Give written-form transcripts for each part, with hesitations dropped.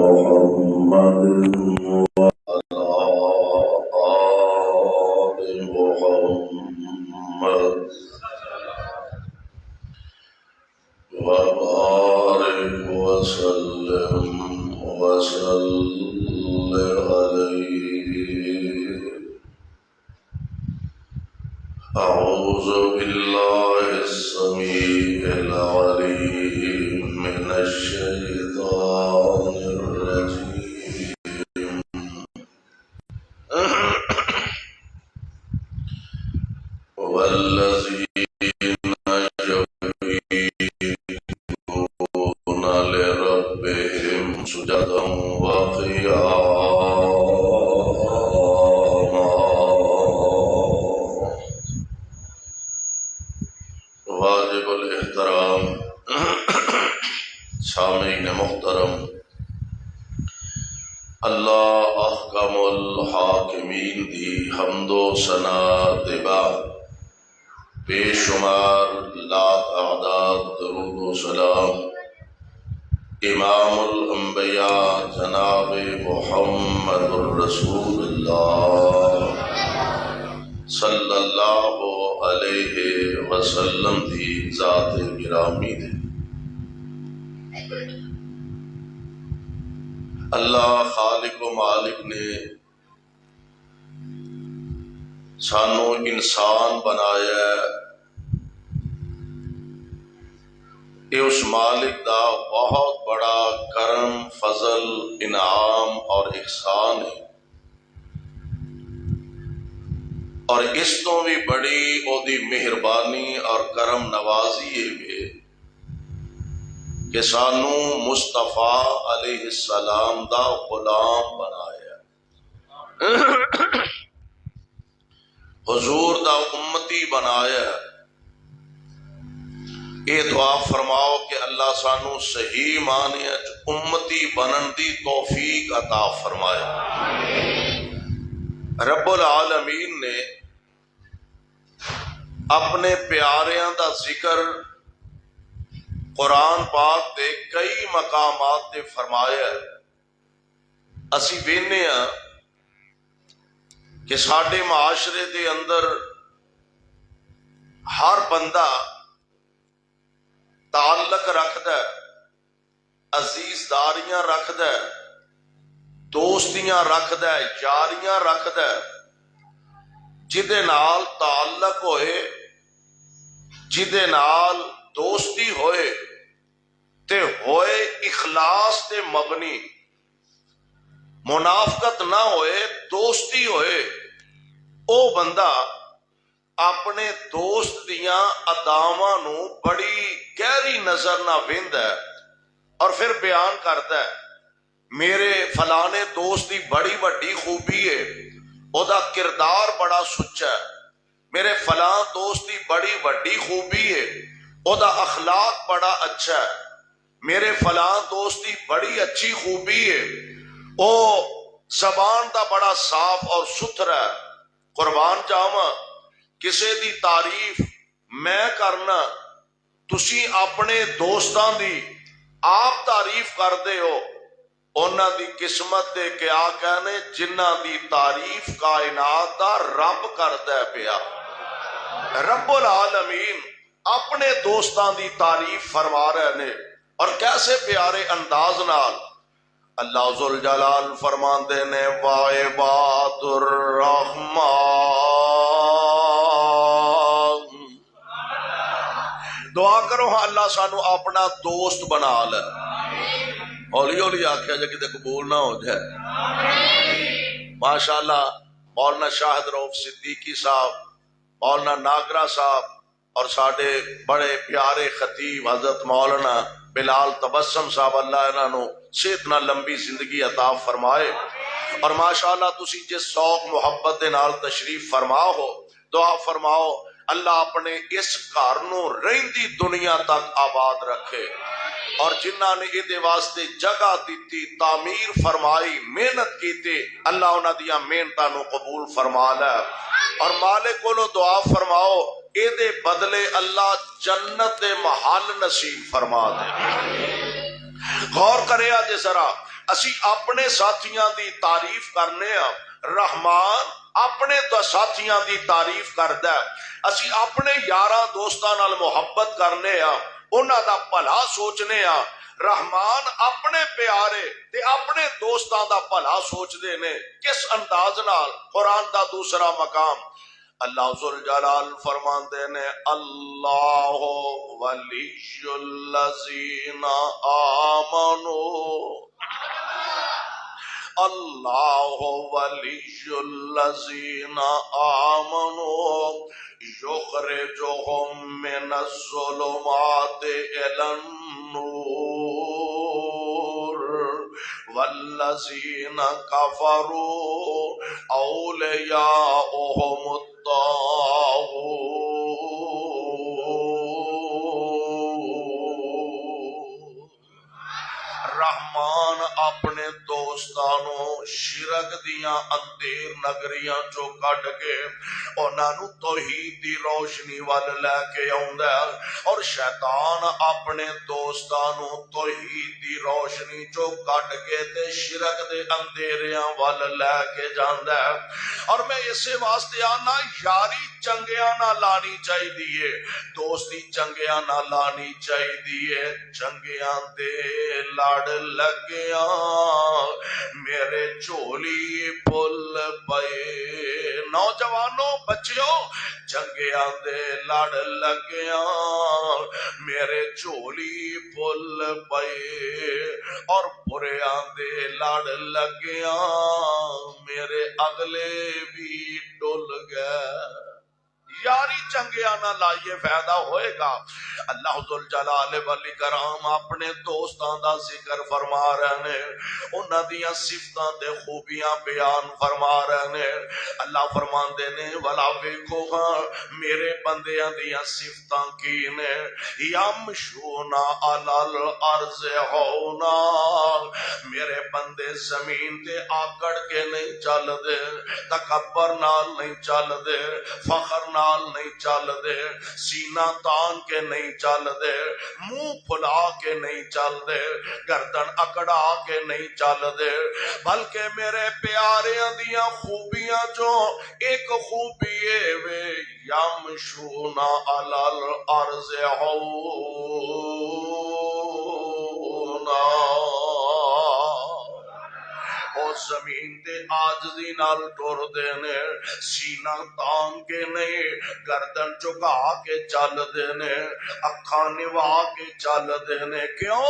محمد وعلى آل محمد وبارك وسلم عليه. أعوذ بالله السميع العليم من الشيطان الرجيم. والذين يبيتون لربهم سجدا وقياما. واجب الاحترام سامعین محترم، اللہ احکم الحاکمین دی حمد و ثنا دے بعد بے شمار لا تعداد درود و سلام امام الانبیاء جناب محمد الرسول اللہ صلی اللہ علیہ وسلم دی ذات گرامی دے. اللہ خالق و مالک نے سانو انسان بنایا ہے. یہ اس مالک دا بہت بڑا کرم، فضل، انعام اور احسان ہے. اور اس تو بھی بڑی او دی مہربانی اور کرم نوازی ہے کہ سانو مصطفیٰ علیہ السلام دا غلام بنایا، حضور دا امتی بنایا. اے دعا فرماؤ کہ اللہ سانو صحیح معنی امتی بنن دی توفیق عطا فرمائے. رب العالمین نے اپنے پیاریاں دا ذکر قرآن پاک دے کئی مقامات دے فرمایا. اسی وینے ہاں کہ ساڈے معاشرے دے اندر ہر بندہ تعلق رکھدا ہے، عزیز داریاں رکھدا ہے، دوستیاں رکھدا ہے، یاریاں رکھدا ہے. جدے نال تعلق ہوئے، جدے نال دوستی ہوئے تے ہوئے اخلاص تے مبنی، منافقت نہ ہوئے، دوستی ہوئے، او بندہ اپنے دوست دیاں اداواں نو بڑی گہری نظر نہ ویندا ہے اور پھر بیان کرتا ہے میرے فلانے دوست دی بڑی بڑی خوبی ہے، او دا کردار بڑا سچا ہے. میرے فلاں دوست دی بڑی بڑی خوبی ہے، او دا اخلاق بڑا اچھا ہے. میرے فلاں دوست دی بڑی اچھی خوبی ہے، او زبان دا بڑا صاف اور ستھرا ہے. قربان جاواں کسے دی تعریف میں کرنا، تسی اپنے دوستاں دی آپ تعریف کر دے ہو. اونا دی قسمت دے کیا کہنے جنہ دی تعریف کائنات دا رب کردہ پیا. رب العالمین اپنے دوستاں دی تعریف فرما رہے نے اور کیسے پیارے انداز نال. اللہ ذوالجلال فرماندے نے وعباد الرحمن. دعا کرو ہاں اللہ سانو اپنا دوست بنا لے. ہولی ہولی آکھیا جا کتے قبول نہ ہو جائے. ماشاءاللہ مولانا شاہد رؤف صدیقی صاحب، مولانا ناگرہ صاحب اور ساڈے بڑے پیارے خطیب حضرت مولانا بلال تبسم صاحب، اللہ انہاں نو صحت نہ لمبی زندگی عطا فرمائے. اور ماشاءاللہ تسی جس شوق محبت دے نال تشریف فرما ہو، دعا فرماؤ اللہ اپنے اس گھر نو رہندی دنیا تک آباد رکھے. اور جنہاں نے یہ واسطے جگہ دیتی، تعمیر فرمائی، محنت کیتے، اللہ انہاں دیاں محنتاں نو قبول فرما لے. اور مالک کو دعا فرماؤ اے دے بدلے اللہ جنت دے محل نصیب فرما دے. غور کرے آج ذرا اسی اپنے ساتھیاں دی تعریف کرنے ہاں، رحمان اپنے ساتھیاں دی تعریف کردا ہے۔ اسی اپنے یاراں دوستاں نال محبت کرنے ہاں، انہاں دا بھلا سوچنے ہاں۔ رحمان اپنے پیارے تے اپنے دوستاں دا بھلا سوچدے نے۔ کس انداز نال؟ قرآن دا دوسرا مقام اللہ ذوالجلال فرماندے نے اللہ ولی الذین آمنوا، اللہ ولی الذین آمنوا یخرجہم من الظلمات الی النور والذین کفروا اولیاؤہم الطاغوت۔ رحمان اپنے دوستانوں شرک دیاں اندھیر نگریاں چو کٹ کے انہاں نو توحید دی روشنی وال لے کے آوندا ہے، اور شیطان اپنے دوستانوں توحید دی روشنی چو کٹ کے تے شرک دے اندھیریاں وال لے کے جاندا ہے۔ اور میں اسے واسطے آنا یاری چنگیاں نہ لانی چاہیے، دوستی چنگیاں نہ لانی چاہیے۔ چنگیاں دے لڑ لگیاں میرے چولی پل پئے، نوجوانوں بچیو چنگیاں دے لڑ لگیاں میرے چولی پل پئے، اور بریاں دے لڑ لگیاں میرے اگلے بھی ڈل گئے۔ یاری چنگیاں نہ لائیے فائدہ ہوئے گا۔ اللہ ذوالجلال والاکرام اپنے دوستاں دا ذکر فرما رہے ہیں، انہاں دیاں صفتاں تے خوبیاں بیان فرما رہے ہیں۔ اللہ فرماندے نے ولا ویکھو ہاں میرے بندیاں دیاں صفتاں کی نے، یمشون علی الارض ہونا، میرے بندے زمین تے آکڑ کے نہیں چل دے، تکبر نال نہیں چل دے، فخر نال نہیں چل دے، سینہ تان کے نہیں چل دے، منہ پھلا کے نہیں چل دے، گردن اکڑا کے نہیں چل دے، بلکہ میرے پیاریاں دیاں خوبیاں جو ایک خوبی ہے وے یمشون علی الارض ہونا، اور زمین تے عاجزی نال ٹر دینے، سینہ تان کے نہیں، گردن چکا کے چل دینے، اکھاں نوا کے چل دینے۔ کیوں؟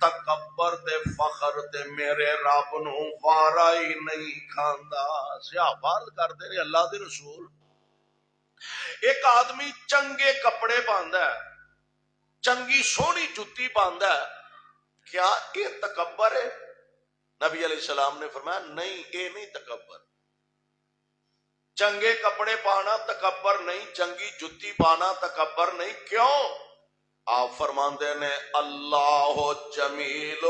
تکبر تے فخر تے میرے رب نو وارا ہی نہیں کھاندا۔ سیاہ فرض کرتے نے اللہ دے رسول، ایک آدمی چنگے کپڑے پاندا ہے، چنگی سونی جتی پاندا ہے، کیا یہ تکبر ہے؟ نبی علیہ السلام نے فرمایا نہیں، یہ نہیں تکبر۔ چنگے کپڑے پانا تکبر نہیں، چنگی جتی پانا تکبر نہیں۔ کیوں؟ آپ فرماندے نے اللہ جمیل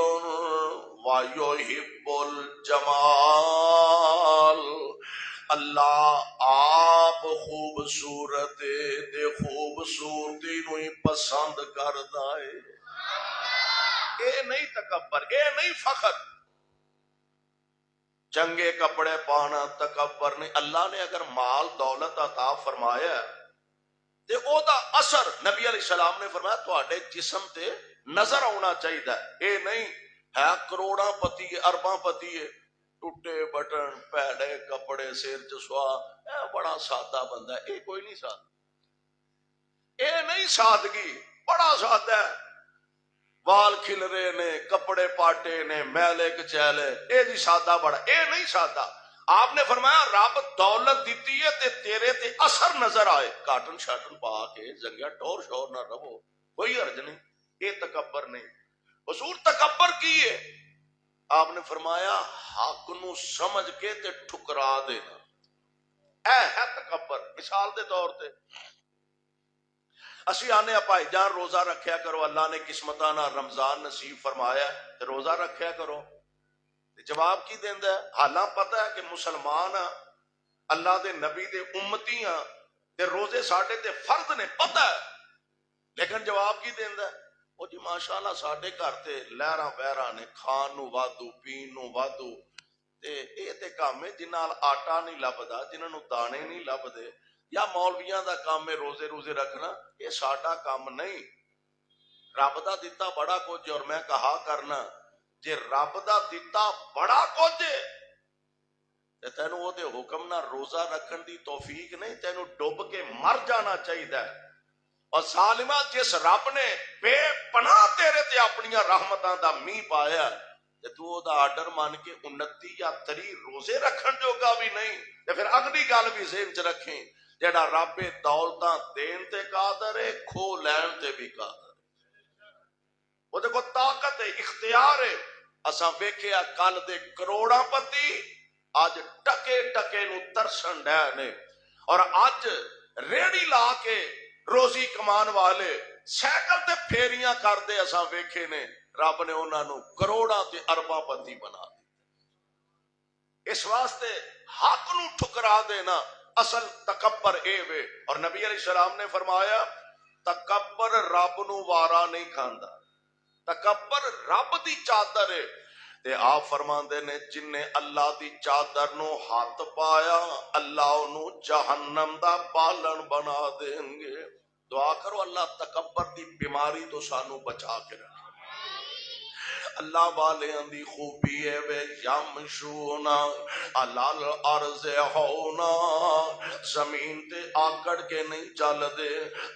ویحب الجمال، اللہ آپ خوبصورت دے خوبصورتی نو ہی پسند کردا ہے۔ اے نہیں تکبر، اے نہیں فخر۔ چنگے کپڑے پانا تکبر نہیں۔ اللہ نے اگر مال دولت عطا فرمایا ہے تے او دا اثر نبی علیہ السلام نے فرمایا تواڈے جسم تے نظر آنا چاہیے۔ اے نہیں ہے کروڑاں پتی ہے، ارباں پتی ہے، ٹوٹے بٹن، پیڑے کپڑے، سیر چسوا، اے بڑا سادہ بندہ ہے۔ اے کوئی نہیں سادہ، اے نہیں سادگی، بڑا سادہ ہے۔ وال کھل رہے نے، کپڑے پاٹے نے، میلے کچیلے، اے جی سادہ بڑا، اے نہیں سادہ۔ آپ نے فرمایا رب دولت دیتی ہے تے تیرے تے اثر نظر آئے، کاٹن شاٹن پا کے زنگیا ٹور شور نہ رہو، کوئی حرج نہیں، یہ تکبر نہیں۔ حضور تکبر کی ہے؟ آپ نے فرمایا حق نو سمجھ کے تے ٹھکرا دینا، اے ہے تکبر۔ مثال دے طور تے اسی آنے بھائی جان روزہ رکھیا کرو، اللہ نے قسمتاں نال رمضان نصیب فرمایا تے روزہ رکھیا کرو۔ جواب کی دیندا ہے؟ حالاں پتہ ہے کہ مسلمان ہاں، اللہ دے نبی دے امتی ہاں تے روزے ساڈے تے فرض نے، پتہ ہے، لیکن جواب کی دیندا ہے؟ وہ جی ماشاءاللہ ساڈے گھر تے لہراں بہراں نے، کھان نو وادو، پین نو وادو، تے اے تے کام ہے جنہاں نال آٹا نہیں لبدا، جنہاں نو دانے نہیں لبدے، یا مولویاں دا کام ہے روزے روزے رکھنا، یہ ساڈا کام نہیں۔ رب دا دتا بڑا کچھ، اور میں کہا کرنا جے رب دا دتا بڑا کچھ تے تینوں وہ دے حکم نہ روزہ رکھن دی توفیق نہیں، تینوں ڈب کے مر جانا چاہیے۔ اور ظالمہ جس رب نے بے پناہ تیرے تے اپنیاں رحمتاں دا می پایا تے تو او دا آرڈر مان کے 29 یا 30 روزے رکھن جوگا بھی نہیں، تے پھر اگلی گل بھی ذہن چ رکھیں، جڑا رب دولتاں دین تے قادر ہے، کھو لین تے بھی قادر ہے، وہ دیکھو طاقت ہے، اختیار ہے۔ اساں ویکھیا کل دے کروڑاں پتی اج ٹکے ٹکے نو ترسن ڈے نے، اور اج ریڑی لا کے روزی کمان والے سائیکل تے پھیریاں کردے اساں ویکھے نے، رب نے انہاں نو کروڑاں تے ارباں پتی بنا دی۔ اس واسطے حق نو ٹھکرا دینا اصل تکبر اے وے، اور نبی علیہ السلام نے فرمایا تکبر رب نو وارا نہیں کھاندا، تکبر رب دی چادر ہے۔ تے آپ فرماندے نے جن نے اللہ دی چادر نو ہاتھ پایا اللہ انہوں جہنم دا بالن بنا دیں گے۔ دعا کرو اللہ تکبر دی بیماری تو سانو بچا کے رکھے۔ اللہ والیاں دی خوبی ہے وے یمشونا علال ارض ہونا، زمین تے آکڑ کے نہیں چل دے،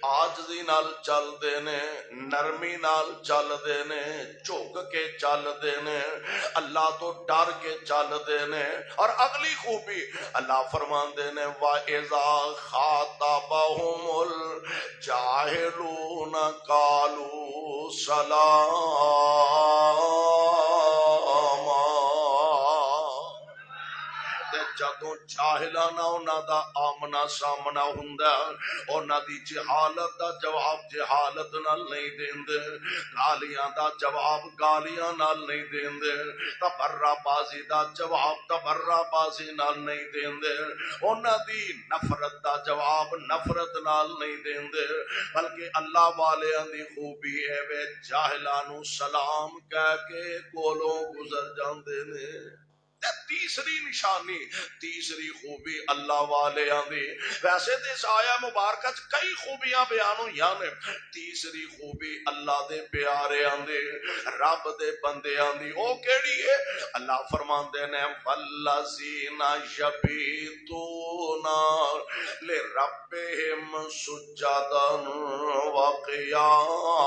عاجزی نال چل دے نے، نرمی نال چل دے نے، جھک کے چل دے نے، اللہ تو ڈر کے چل دے نے۔ اور اگلی خوبی اللہ فرمان دے نے وَإِذَا خَاطَبَهُمُ الْجَاهِلُونَ قَالُوا سَلَامًا۔ جدوں جاہلانا انہاں دا آمنا سامنا ہوندا، انہاں دی جہالت دا جواب جہالت نال نہیں دیندے، گالیاں دا جواب گالیاں نال نہیں دیندے، تبرہ بازی دا جواب تبرہ بازی نال نہیں دیندے، انہاں دی نفرت دا جواب نفرت نال نہیں دیندے، بلکہ اللہ والیاں دی خوبی ہے وے جاہلاں نو سلام کہہ کے کولوں گزر جاندے نے۔ تیسری نشانی، تیسری خوبی اللہ والے آندھی، ویسے تے اس آیا مبارکہ کئی خوبیاں بیان ہوئی نے، تیسری خوبی اللہ دے پیارے آندھی، رب دے بندے آندھی، او کیڑی ہے؟ اللہ فرمان دینے والذین یبیتون لربہم سجدا وقیاما۔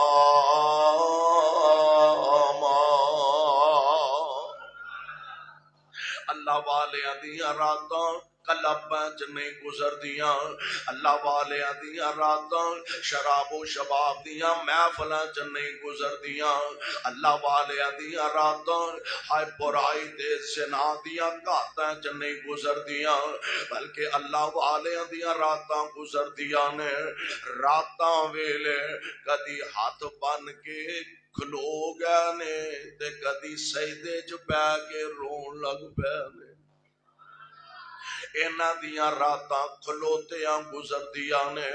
اللہ والیاں دیاں راتاں کلباں چ نہیں گزر دیاں، اللہ والیاں دیاں راتاں شراب و شباب دیاں محفلاں چ نہیں گزر دیاں، اللہ والیاں دیاں راتاں ہائے برائی تے زنا دیاں گھاتاں چ نہیں گزر دیاں، بلکہ اللہ والیاں دیاں راتاں گزر دیاں نے۔ راتاں ویلے کدی ہاتھ بن کے کھلو گئے نے تے کدی سجدے چ پے کے رون لگ پے نے۔ اینا دیاں راتاں کھلوتیاں گزر دیاں نے،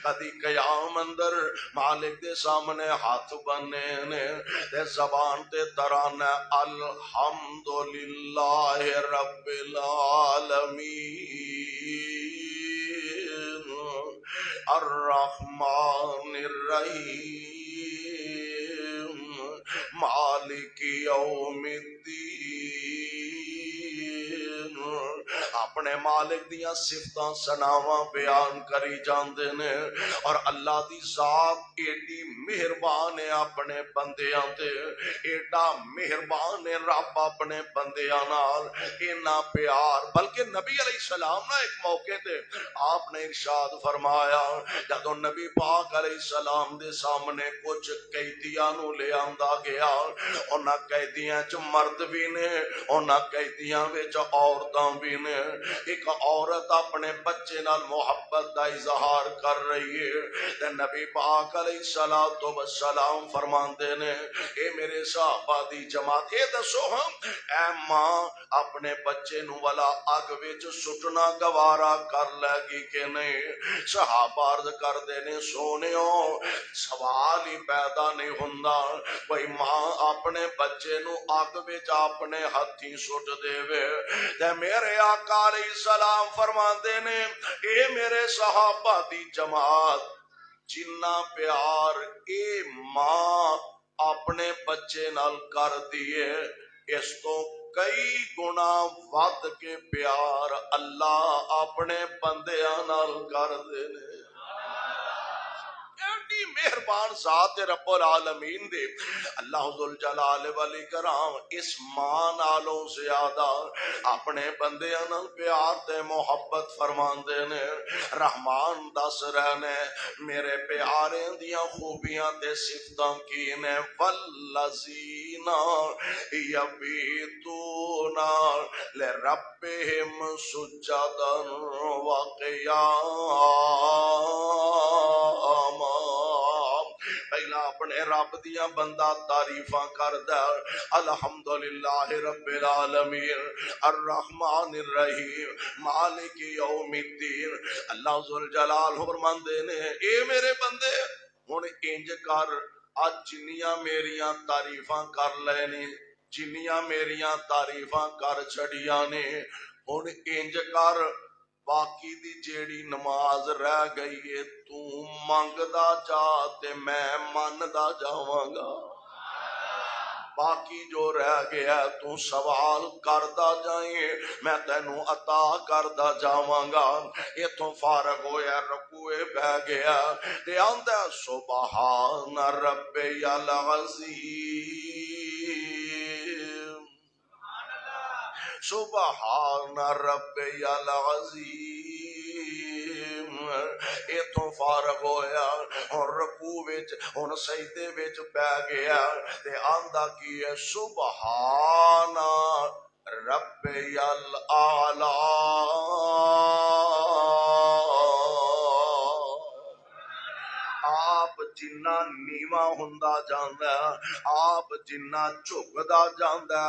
کدی قیام اندر مالک دے سامنے ہاتھ بننے نے، تے زبان تے ترانا الحمدللہ رب العالمین الرحمن الرحیم مالک یوم الدین، اپنے مالک دیاں صفتاں سناواں بیان کری جاندے نے، اور اللہ دی ذات ایڈی مہربان ہے اپنے بندیاں تے، ایڈا مہربان ہے رب اپنے بندیاں نال، اینا پیار۔ بلکہ نبی علیہ السلام نے ایک موقع تے آپ نے ارشاد فرمایا جدوں نبی پاک علیہ السلام دے سامنے کچھ قیدیاں نو لے آندا گیا، انہاں قیدیاں چ مرد بھی نے، انہاں قیدیاں وچ عورتاں بھی نے، ایک عورت اپنے بچے نال محبت دا اظہار کر رہی ہے تے نبی پاک علیہ الصلوۃ والسلام فرماندے نے اے میرے صحابہ دی جماعت اے دسو ہم اے ماں اپنے بچے نو والا اگ وچ سٹنا گوارا کر لے گی کہ نہیں؟ صحابہ عرض کردے نے سونےو سوال ہی پیدا نہیں ہوندا بھئی ماں اپنے بچے نو اگ وچ اپنے ہتھی سٹ دے وے تے میرے آقا علیہ السلام فرماندے نے اے میرے صحابہ دی جماعت جنہ پیار اے ماں اپنے بچے نال کر دیے اس تو کئی گنا ود کے پیار اللہ اپنے بندیاں نال کر دے نے ایڈی مہربان ذات رب العالمین دے اللہ ذوالجلال والاکرام اس ماں نالوں زیادہ اپنے بندیاں نال پیار تے محبت فرماندے نے رحمان دس رہنے میرے پیارے دیاں خوبیاں تے صفتاں کی نے والذین یبیتون لربہم سجدا وقیاما پہلا اپنے رب دیاں بندہ تعریفاں کردا الحمدللہ رب العالمین الرحمن الرحیم مالک یوم الدین اللہ ذوالجلال فرماندے نے اے میرے بندے ہن انج کر اج جنیاں میریاں تعریفاں کر لینے جنیاں میریاں تعریفاں کر چھڑیاں نے ہن انج کر باقی دی جیڑی نماز رہ گئی ہے تو منگدا جا تے میں مندا جاواں گا باقی جو رہ گیا تو سوال کردا جائیں میں تینوں عطا کردا جاواں گا ایتھوں فارغ ہویا رکوع بہ گیا تے آندا سبحان ربی العظیم سبحان ربی العظیم ایتھوں فارغ ہویا اور رکوع وچ ہن سجدے وچ بیٹھ گیا تے آندا کی ہے سبحان ربی الاعلی آپ جنہ نیواں ہوندا جاندا آپ جنہ جھکدا جاندا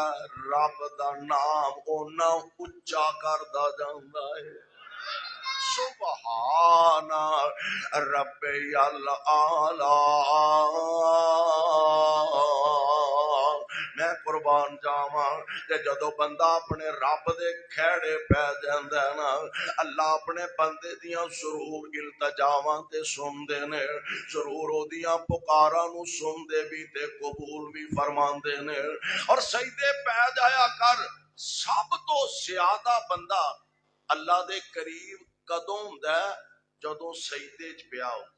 رب دا نام اونا اونچا کردا جاندا ہے سبحان ربی الاعلی میں قربان جاواں تے جدوں بندہ اپنے رب دے کھیڑے پہ جاندا ہے نا اللہ اپنے بندے دیاں ضرور التجاواں تے سن دے نے ضرور او دیاں پکاراں نو سن دے بھی تے قبول بھی فرماندے نے اور سجدے پہ جایا کر سب تو زیادہ بندہ اللہ دے قریب کدوں ہوندا ہے جدوں سجدے چ پیا ہوندا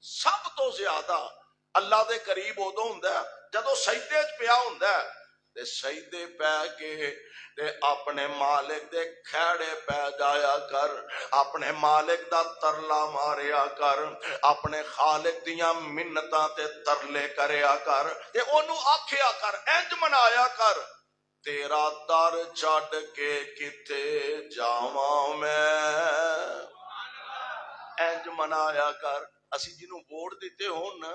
سب تو زیادہ اللہ دے قریب ادوں ہوندا ہے جدوں سجدے چ پیا ہوندا ہے تے سجدے پہ کے تے اپنے مالک دے کھیڑے پہ جایا کر اپنے مالک دا ترلا ماریا کر اپنے خالق دیاں منتاں تے ترلے کریا کر تے اونوں آکھیا کر انج منایا کر تیرا در چھڈ کے کتے جاواں میں انج منایا کر اسی جنوں ووٹ دیتے ہون نا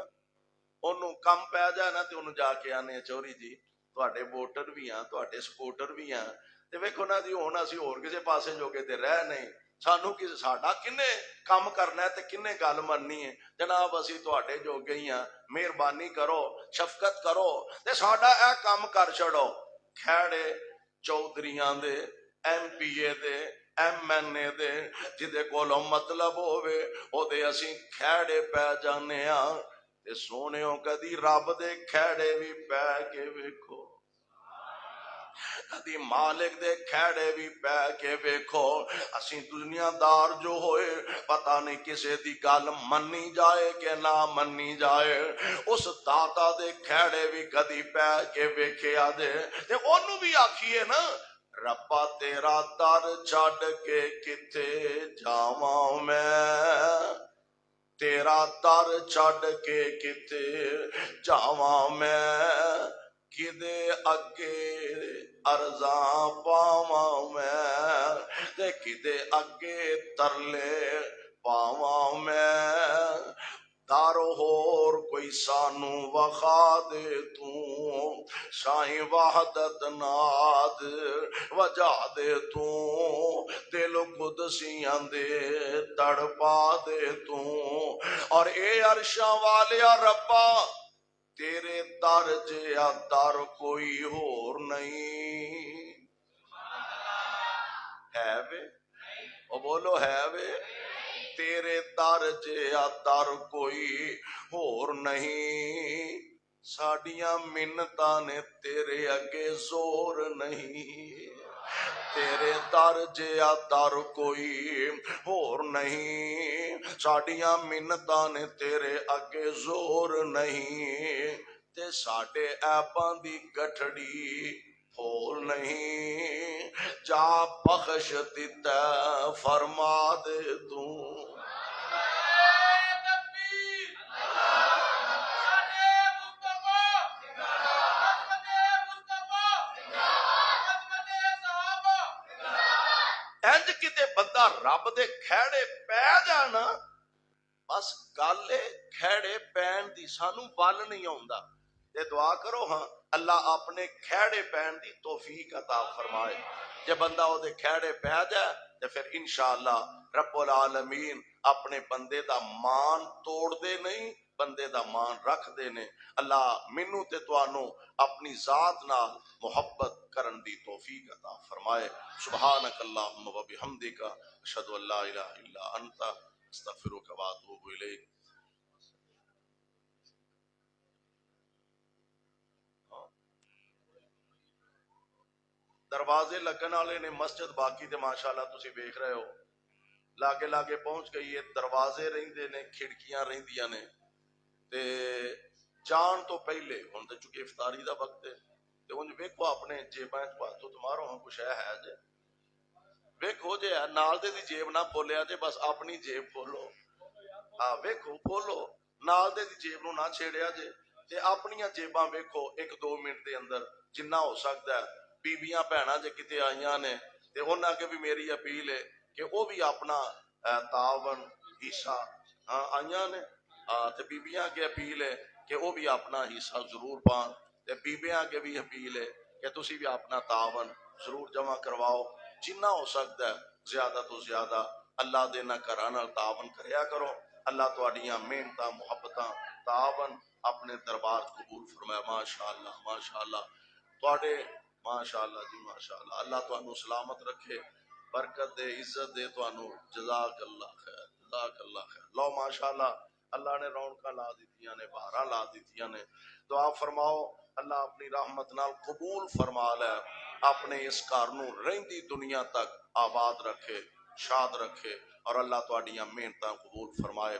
انہوں کم پہ جائے نا تے انہوں جا کے آنے چوری جی تواڈے ووٹر بھی ہیں تواڈے سپورٹر بھی ہیں تے ویکھو نا جی ہن اسی ہور کسے پاسے جوگے تے رہ نہیں سانو کسے ساڈا کنے کم کرنا ہے تے کنے گل مننی ہے جناب اسی تواڈے جوگے ہی ہیں مہربانی کرو شفقت کرو تے ساڈا اے کم کر چھڑو کھیڑے چودھریاں دے ایم پی اے دے ایم این اے دے جدے کولوں مطلب ہووے او دے اسی کھیڑے پہ جانے ہاں تے سونےو کدی رب دے کھیڑے بھی پہ کے ویکھو کدی مالک دے کھیڑے بھی پہ کے ویکھو اسی دنیا دار جو ہوئے پتہ نہیں کسے دی گل مننی جائے کہ نہ مننی جائے اس داتا دے کھیڑے بھی کدی پہ کے ویکھیا دے تے اونوں بھی آکھیے نا ربا تیرا در چھڈ کے کتے جاواں میں تیرا در چھڈ کے کتے جاواں میں کدے اگے ارزاں پاواں میں تے کدے اگے ترلے پاواں میں دارو ہور کوئی سانو وخا دے تو شاہیں وحدت ناد وجا دے تو دل قدسیاں دے تڑپا دے تو اور اے عرشاں والیا ربا تیرے در جیا در کوئی ہور نہیں ہے وے او بولو ہے وے تیرے در جیا در کوئی ہور نہیں ساڈیاں منتاں نے تیرے اگے زور نہیں تیرے در جیا در کوئی ہور نہیں ساڈیاں منتاں نے تیرے اگے زور نہیں تے ساڈے ایباں دی گٹھڑی پھول نہیں جا بخش دیتا فرما دے تو انج کتے بندہ رب دے کھیڑے پہ جانا بس گالے کھیڑے پین دی سانو بل نہیں آندا تے دعا کرو ہاں اللہ اپنے کھیڑے پین دی توفیق عطا فرمائے جے بندہ او دے کھیڑے پہ جائے تے پھر انشاءاللہ رب العالمین اپنے بندے دا مان توڑ دے نہیں بندے دا مان رکھ دے نے اللہ منو تے توانو اپنی ذات نال محبت کرن دی توفیق عطا فرمائے سبحانک اللہم و بحمدک اشہد ان لا الہ الا انت استغفرک و اتوب الیک دروازے لگن والے نے مسجد باقی تے ماشاءاللہ تسی دیکھ رہے ہو لاگے لاگے پہنچ گئی ہے دروازے رہندے نے کھڑکیاں رہندیاں نے تے جان تو پہلے ہن تے چونکہ افطاری دا وقت ہے تے انج ویکھو اپنے جیباں وچ پاسو تمہارو ہاں کچھ ہے جے ویکھو جے نال دے دی جیب نہ کھولیا جے بس اپنی جیب کھولو ہاں ویکھو کھولو نال دے دی جیب نو نہ چھیڑیا جے تے اپنیاں جیباں ویکھو ایک دو منٹ دے اندر جنہ ہو سکدا ہے بیبیاں بہناں جے کتے آئیاں نے تے انہاں کے بھی میری اپیل ہے کہ وہ بھی اپنا تعاون حصہ آئیاں نے تے بیبیاں کے اپیل ہے کہ وہ بھی اپنا حصہ ضرور پان تے بیبیاں کے بھی اپیل ہے کہ تسی بھی اپنا تعاون ضرور جمع کرواؤ جنہ ہو سکتا ہے زیادہ تو زیادہ اللہ دے نہ کرانا تعاون کریا کرو اللہ تواڈیاں محنتاں محبتاں تعاون اپنے دربار قبول فرمائے ماشاءاللہ تواڈے ماشاءاللہ جی ماشاءاللہ اللہ تانوں سلامت رکھے برکت دے عزت دے تانوں جزاک اللہ خیر لو ماشاءاللہ اللہ نے رونقاں لا دتیاں نے بہاراں لا دتیاں نے دعا فرماؤ اللہ اپنی رحمت نال قبول فرما لے اپنے اس گھر نو رہندی دنیا تک آباد رکھے شاد رکھے اور اللہ تواڈیاں محنتاں قبول فرمائے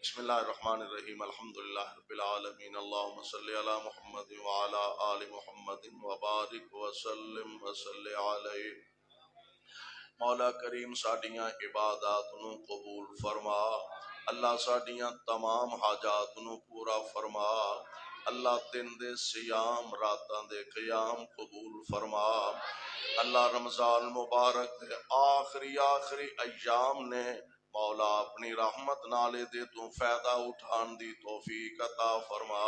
بسم اللہ الرحمن الرحیم الحمدللہ رب العالمین اللہم صلی علی محمد وعلی آل محمد وبارک وسلم وصلی علیہ مولا کریم ساڈیاں عبادات نو قبول فرما اللہ ساڈیاں تمام حاجات نو پورا فرما اللہ دن دے سیام راتاں دے قیام قبول فرما اللہ رمضان مبارک دے آخری ایام نے مولا اپنی رحمت نالے دے تو فائدہ اٹھان دی توفیق عطا فرما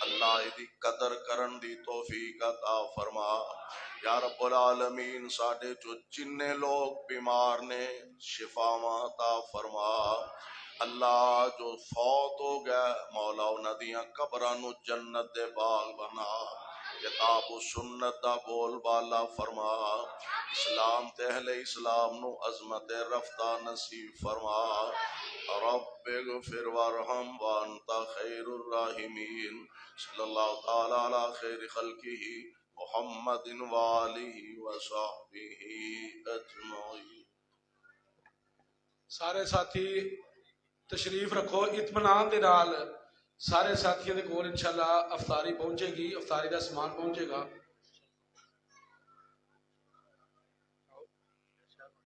اللہ دی قدر کرن دی توفیق عطا فرما یا رب العالمین ساڈے جو جننے لوگ بیمار نے شفاواں عطا فرما اللہ جو فوت ہو گئے مولا انہاں دیاں قبراں نو جنت دے باغ بنا کتاب و سنت دا بول بالا فرما اسلام تے اہل اسلام نو عظمت رفتہ نصیب فرما رب اغفر وارحم وانت خیر الراحمین صلی اللہ تعالی علی خیر خلقہ محمد وآلہ وصحبہ اجمعین سارے ساتھی تشریف رکھو اطمینان دے نال سارے ساتھیوں دے کول انشاءاللہ افطاری پہنچے گی افطاری دا سامان پہنچے گا